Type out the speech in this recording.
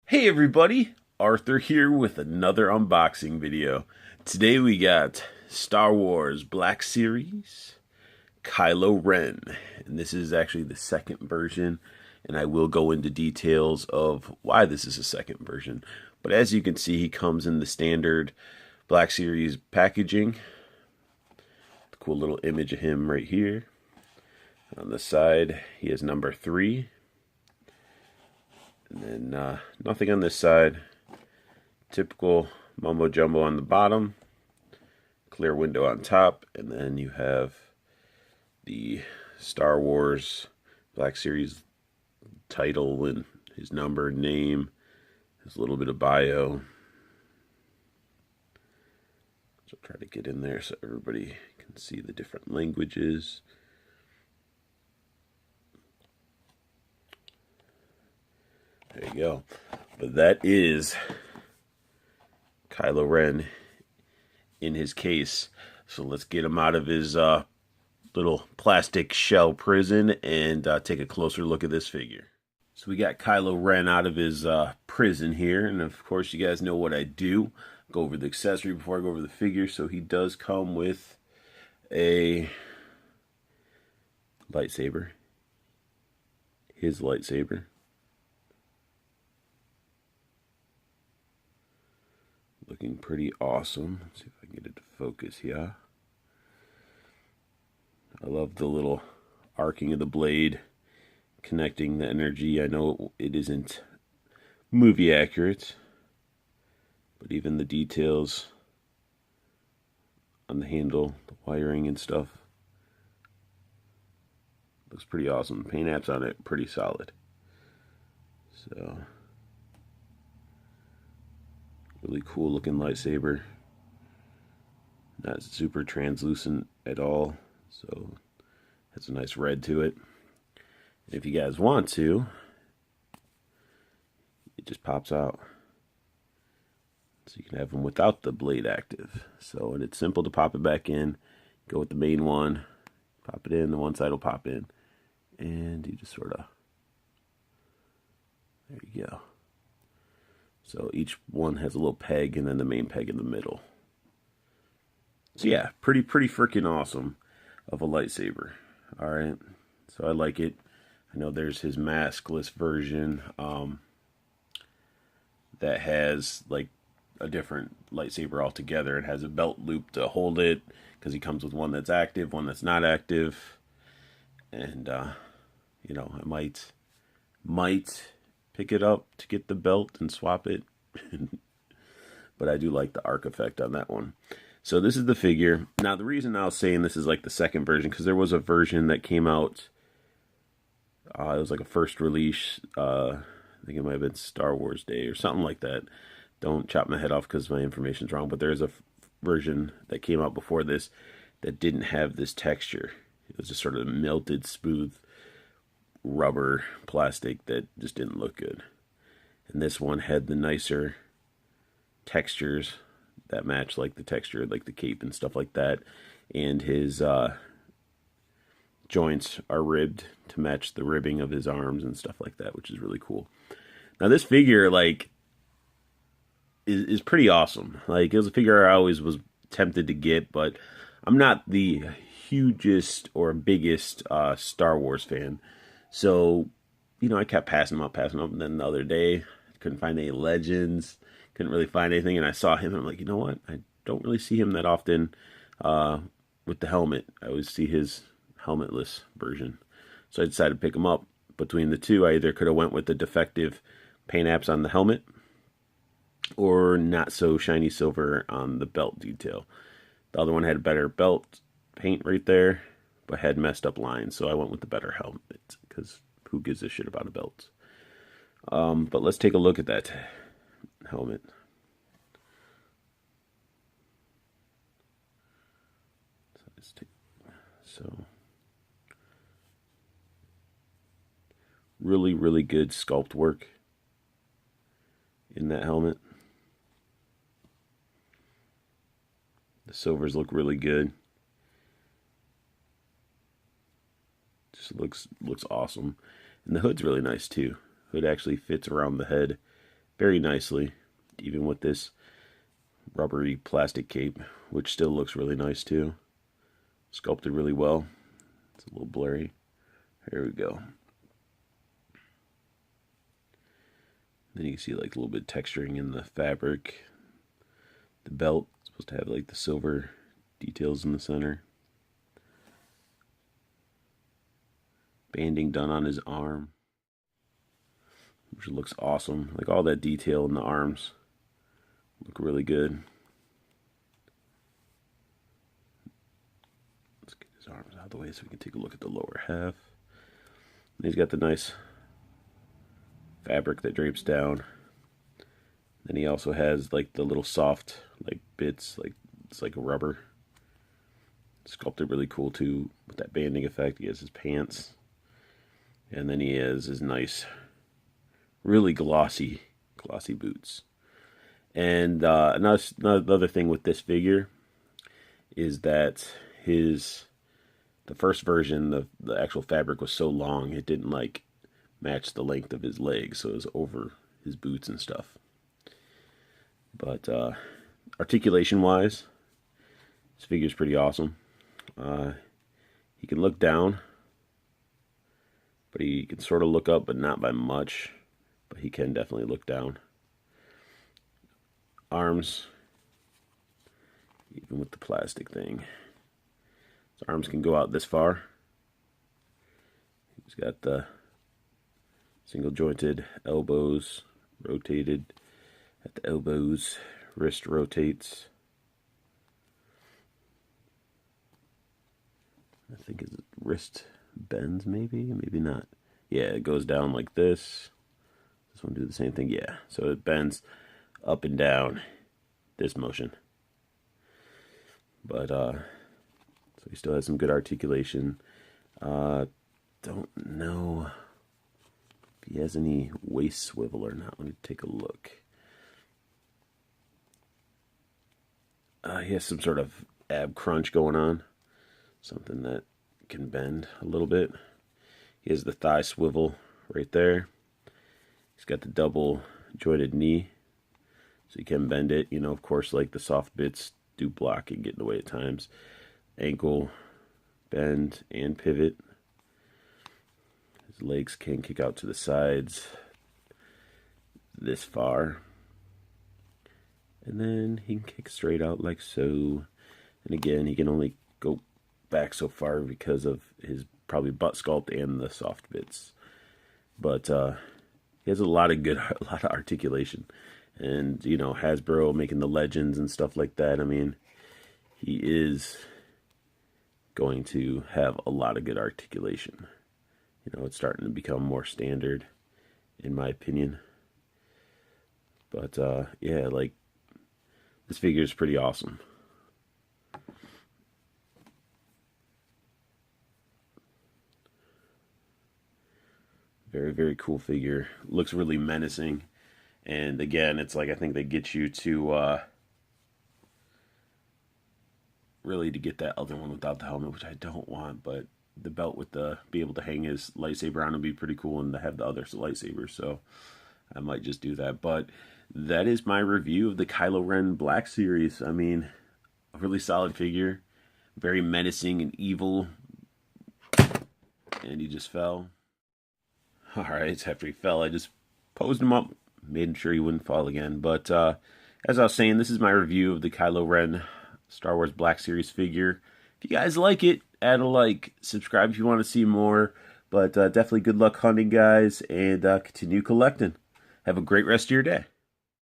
Hey everybody, Arthur here with another unboxing video. Today we got Star Wars Black Series, Kylo Ren, and this is actually the second version, and I will go into details of why this is a second version. But as you can see, he comes in the standard Black Series packaging. Cool little image of him right here. On the side, he has number 3. And then nothing on this side. Typical mumbo jumbo on the bottom. Clear window on top. And then you have the Star Wars Black Series title and his number, name, his little bit of bio. So I'll try to get in there so everybody can see the different languages. There you go. But that is Kylo Ren in his case. So let's get him out of his little plastic shell prison and take a closer look at this figure. So we got Kylo Ren out of his prison here. And of course you guys know what I do. Go over the accessory before I go over the figure. So he does come with a lightsaber. His lightsaber. Looking pretty awesome. Let's see if I can get it to focus here. I love the little arcing of the blade, connecting the energy. I know it isn't movie accurate, but even the details on the handle, the wiring and stuff, looks pretty awesome. Paint apps on it, pretty solid. So really cool looking lightsaber. Not super translucent at all, so has a nice red to it. And if you guys want to, it just pops out. So you can have them without the blade active. So, and it's simple to pop it back in. Go with the main one, pop it in, the one side will pop in. And you just sort of, there you go. So each one has a little peg and then the main peg in the middle. So yeah, pretty freaking awesome of a lightsaber. Alright, so I like it. I know there's his maskless version that has like a different lightsaber altogether. It has a belt loop to hold it because he comes with one that's active, one that's not active. And, you know, I might pick it up to get the belt and swap it. But I do like the arc effect on that one. So this is the figure. Now the reason I was saying this is like the second version, because there was a version that came out, it was like a first release, I think it might have been Star Wars Day or something like that. Don't chop my head off because my information's wrong, but there's a version that came out before this that didn't have this texture. It was just sort of melted, smooth rubber plastic that just didn't look good. And this one had the nicer textures that match like the texture, like the cape and stuff like that. And his joints are ribbed to match the ribbing of his arms and stuff like that, which is really cool. Now this figure, like, is pretty awesome. Like, it was a figure I always was tempted to get, but I'm not the hugest or biggest Star Wars fan. So, you know, I kept passing them up. And then the other day, couldn't find any Legends. Couldn't really find anything. And I saw him, and I'm like, you know what? I don't really see him that often with the helmet. I always see his helmetless version. So I decided to pick him up. Between the two, I either could have went with the defective paint apps on the helmet or not so shiny silver on the belt detail. The other one had a better belt paint right there, but had messed up lines, so I went with the better helmet, because who gives a shit about a belt? But let's take a look at that helmet. So really good sculpt work in that helmet. The silvers look really good. Just looks awesome. And the hood's really nice too. Hood actually fits around the head very nicely, even with this rubbery plastic cape, which still looks really nice too. Sculpted really well. It's a little blurry. Here we go. Then you can see like a little bit of texturing in the fabric. The belt is supposed to have like the silver details in the center. Banding done on his arm, which looks awesome. Like all that detail in the arms look really good. Let's get his arms out of the way so we can take a look at the lower half. And he's got the nice fabric that drapes down. Then he also has like the little soft like bits, like it's like a rubber. Sculpted really cool too with that banding effect. He has his pants. And then he has his nice, really glossy boots. And another thing with this figure is that the first version, the actual fabric was so long it didn't like match the length of his legs, so it was over his boots and stuff. But articulation wise, this figure's pretty awesome. He can look down, but he can sort of look up, but not by much. But he can definitely look down. Arms, even with the plastic thing, his arms can go out this far. He's got the single jointed elbows rotated at the elbows. Wrist rotates. I think his wrist bends, maybe not. Yeah, it goes down like this. This one do the same thing. Yeah, so it bends up and down this motion. But so he still has some good articulation. Don't know if he has any waist swivel or not. Let me take a look. He has some sort of ab crunch going on. Something that can bend a little bit. He has the thigh swivel right there. He's got the double jointed knee, so you can bend it. You know, of course, like the soft bits do block and get in the way at times. Ankle bend and pivot. His legs can kick out to the sides this far. And then he can kick straight out like so. And again, he can only go back so far because of his probably butt sculpt and the soft bits. But he has a lot of articulation. And, you know, Hasbro making the legends and stuff like that. I mean, he is going to have a lot of good articulation. You know, it's starting to become more standard, in my opinion. But, yeah, like, this figure is pretty awesome. Very, very cool figure. Looks really menacing. And again, it's like I think they get you to really to get that other one without the helmet, which I don't want, but the belt with the be able to hang his lightsaber on would be pretty cool, and to have the other lightsaber, so I might just do that. But that is my review of the Kylo Ren Black Series. I mean, a really solid figure, very menacing and evil, and he just fell. Alright, after he fell, I just posed him up, made sure he wouldn't fall again. But as I was saying, this is my review of the Kylo Ren Star Wars Black Series figure. If you guys like it, add a like, subscribe if you want to see more. But definitely good luck hunting, guys, and continue collecting. Have a great rest of your day.